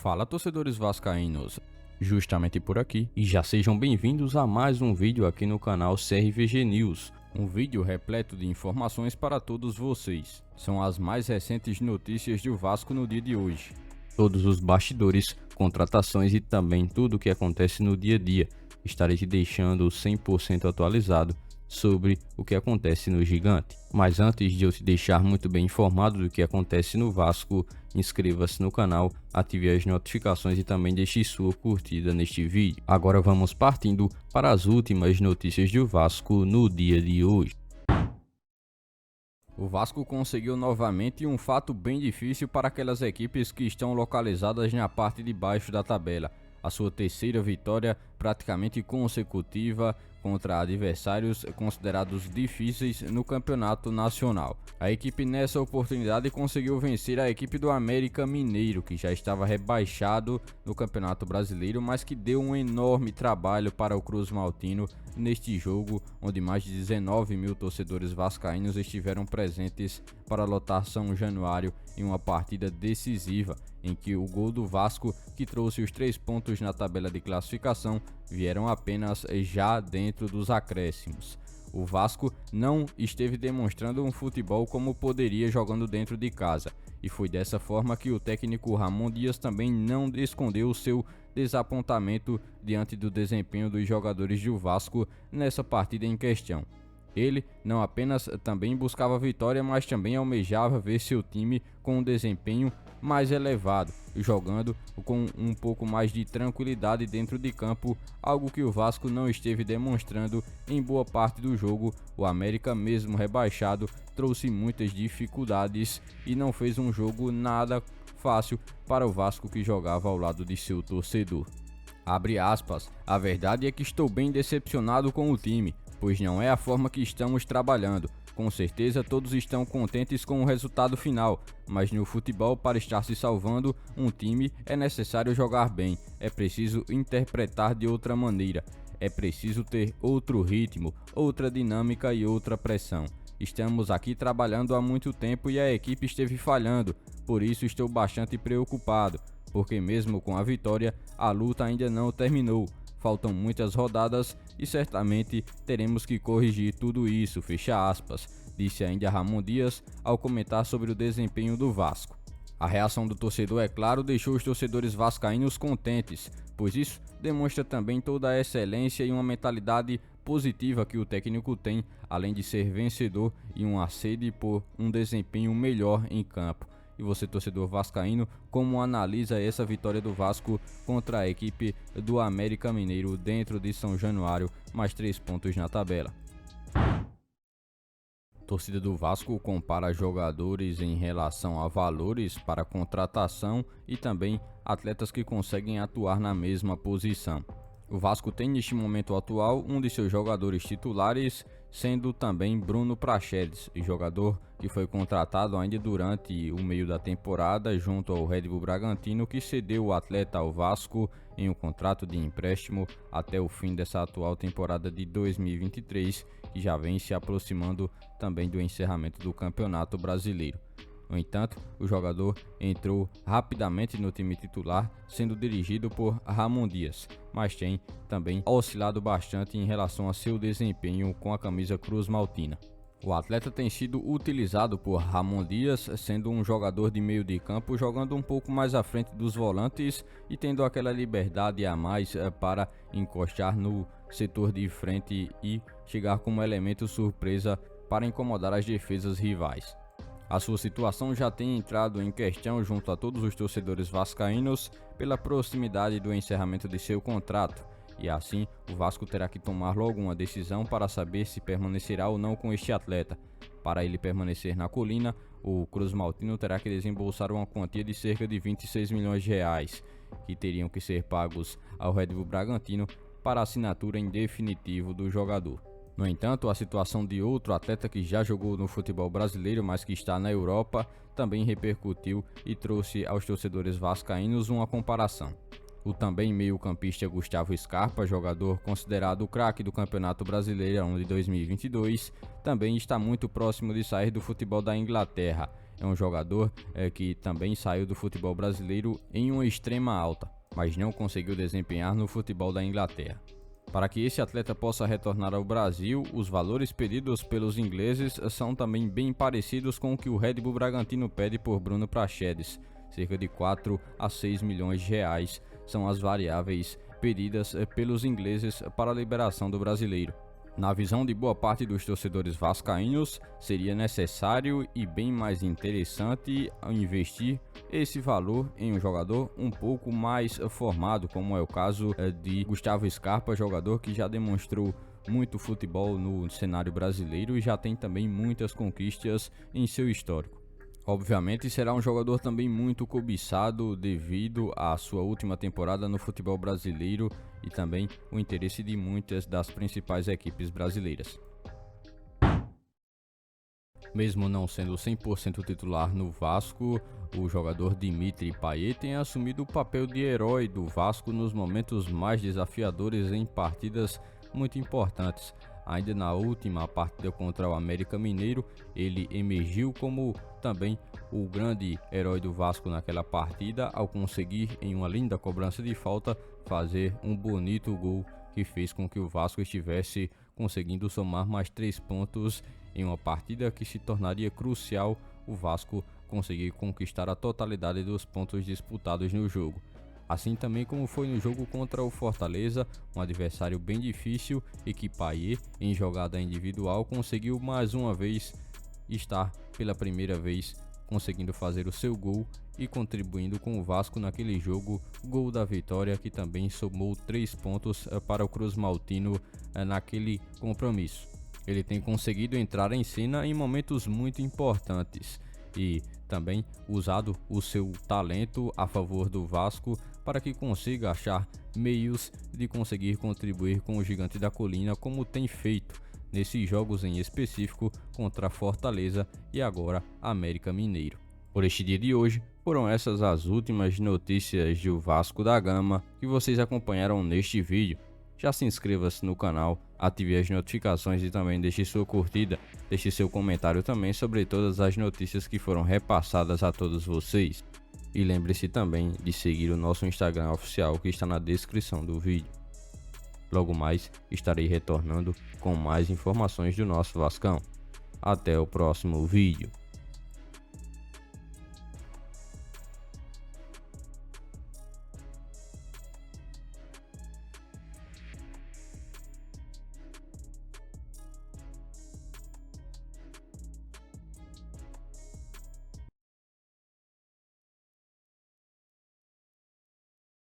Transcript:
Fala, torcedores vascaínos, justamente por aqui, e já sejam bem-vindos a mais um vídeo aqui no canal CRVG News, um vídeo repleto de informações para todos vocês. São as mais recentes notícias do Vasco no dia de hoje, todos os bastidores, contratações e também tudo o que acontece no dia a dia. Estarei te deixando 100% atualizado sobre o que acontece no Gigante. Mas antes de eu te deixar muito bem informado do que acontece no Vasco, inscreva-se no canal, ative as notificações e também deixe sua curtida neste vídeo. Agora vamos partindo para as últimas notícias do Vasco no dia de hoje. O Vasco conseguiu novamente um fato bem difícil para aquelas equipes que estão localizadas na parte de baixo da tabela. A sua terceira vitória praticamente consecutiva contra adversários considerados difíceis no campeonato nacional. A equipe nessa oportunidade conseguiu vencer a equipe do América Mineiro, que já estava rebaixado no Campeonato Brasileiro, mas que deu um enorme trabalho para o Cruz Maltino neste jogo, onde mais de 19 mil torcedores vascaínos estiveram presentes para lotar São Januário em uma partida decisiva, em que o gol do Vasco, que trouxe os 3 pontos na tabela de classificação, vieram apenas já dentro dos acréscimos. O Vasco não esteve demonstrando um futebol como poderia jogando dentro de casa, e foi dessa forma que o técnico Ramon Dias também não escondeu o seu desapontamento diante do desempenho dos jogadores do Vasco nessa partida em questão. Ele não apenas também buscava vitória, mas também almejava ver seu time com um desempenho mais elevado, jogando com um pouco mais de tranquilidade dentro de campo, algo que o Vasco não esteve demonstrando em boa parte do jogo. O América, mesmo rebaixado, trouxe muitas dificuldades e não fez um jogo nada fácil para o Vasco, que jogava ao lado de seu torcedor. Abre aspas, a verdade é que estou bem decepcionado com o time, pois não é a forma que estamos trabalhando. Com certeza todos estão contentes com o resultado final, mas no futebol, para estar se salvando um time, é necessário jogar bem, é preciso interpretar de outra maneira, é preciso ter outro ritmo, outra dinâmica e outra pressão. Estamos aqui trabalhando há muito tempo e a equipe esteve falhando, por isso estou bastante preocupado, porque mesmo com a vitória, a luta ainda não terminou. Faltam muitas rodadas e certamente teremos que corrigir tudo isso, fecha aspas, disse ainda Ramon Dias ao comentar sobre o desempenho do Vasco. A reação do torcedor, é claro, deixou os torcedores vascaínos contentes, pois isso demonstra também toda a excelência e uma mentalidade positiva que o técnico tem, além de ser vencedor e uma sede por um desempenho melhor em campo. E você, torcedor vascaíno, como analisa essa vitória do Vasco contra a equipe do América Mineiro dentro de São Januário, mais 3 pontos na tabela? A torcida do Vasco compara jogadores em relação a valores para contratação e também atletas que conseguem atuar na mesma posição. O Vasco tem neste momento atual um de seus jogadores titulares, sendo também Bruno Praxedes, jogador que foi contratado ainda durante o meio da temporada junto ao Red Bull Bragantino, que cedeu o atleta ao Vasco em um contrato de empréstimo até o fim dessa atual temporada de 2023, que já vem se aproximando também do encerramento do Campeonato Brasileiro. No entanto, o jogador entrou rapidamente no time titular, sendo dirigido por Ramon Dias, mas tem também oscilado bastante em relação a seu desempenho com a camisa Cruz Maltina. O atleta tem sido utilizado por Ramon Dias, sendo um jogador de meio de campo, jogando um pouco mais à frente dos volantes e tendo aquela liberdade a mais para encostar no setor de frente e chegar como elemento surpresa para incomodar as defesas rivais. A sua situação já tem entrado em questão junto a todos os torcedores vascaínos pela proximidade do encerramento de seu contrato, e assim o Vasco terá que tomar logo uma decisão para saber se permanecerá ou não com este atleta. Para ele permanecer na colina, o Cruz Maltino terá que desembolsar uma quantia de cerca de 26 milhões de reais, que teriam que ser pagos ao Red Bull Bragantino para a assinatura em definitivo do jogador. No entanto, a situação de outro atleta que já jogou no futebol brasileiro, mas que está na Europa, também repercutiu e trouxe aos torcedores vascaínos uma comparação. O também meio-campista Gustavo Scarpa, jogador considerado o craque do Campeonato Brasileiro de 2022, também está muito próximo de sair do futebol da Inglaterra é um jogador que também saiu do futebol brasileiro em uma extrema alta, mas não conseguiu desempenhar no futebol da Inglaterra. Para que esse atleta possa retornar ao Brasil, os valores pedidos pelos ingleses são também bem parecidos com o que o Red Bull Bragantino pede por Bruno Praxedes. Cerca de 4 a 6 milhões de reais são as variáveis pedidas pelos ingleses para a liberação do brasileiro. Na visão de boa parte dos torcedores vascaínos, seria necessário e bem mais interessante investir esse valor em um jogador um pouco mais formado, como é o caso de Gustavo Scarpa, jogador que já demonstrou muito futebol no cenário brasileiro e já tem também muitas conquistas em seu histórico. Obviamente será um jogador também muito cobiçado devido à sua última temporada no futebol brasileiro e também o interesse de muitas das principais equipes brasileiras. Mesmo não sendo 100% titular no Vasco, o jogador Dimitri Payet tem assumido o papel de herói do Vasco nos momentos mais desafiadores em partidas muito importantes. Ainda na última partida contra o América Mineiro, ele emergiu como também o grande herói do Vasco naquela partida, ao conseguir, em uma linda cobrança de falta, fazer um bonito gol que fez com que o Vasco estivesse conseguindo somar mais 3 pontos em uma partida que se tornaria crucial o Vasco conseguir conquistar a totalidade dos pontos disputados no jogo. Assim também como foi no jogo contra o Fortaleza, um adversário bem difícil e que Payet, em jogada individual, conseguiu mais uma vez estar pela primeira vez conseguindo fazer o seu gol e contribuindo com o Vasco naquele jogo, gol da vitória que também somou 3 pontos para o Cruz Maltino naquele compromisso. Ele tem conseguido entrar em cena em momentos muito importantes e também usado o seu talento a favor do Vasco para que consiga achar meios de conseguir contribuir com o Gigante da Colina, como tem feito nesses jogos em específico contra Fortaleza e agora América Mineiro. Por este dia de hoje, foram essas as últimas notícias do Vasco da Gama que vocês acompanharam neste vídeo. Já se inscreva-se no canal, ative as notificações e também deixe sua curtida, deixe seu comentário também sobre todas as notícias que foram repassadas a todos vocês. E lembre-se também de seguir o nosso Instagram oficial que está na descrição do vídeo. Logo mais estarei retornando com mais informações do nosso Vascão. Até o próximo vídeo.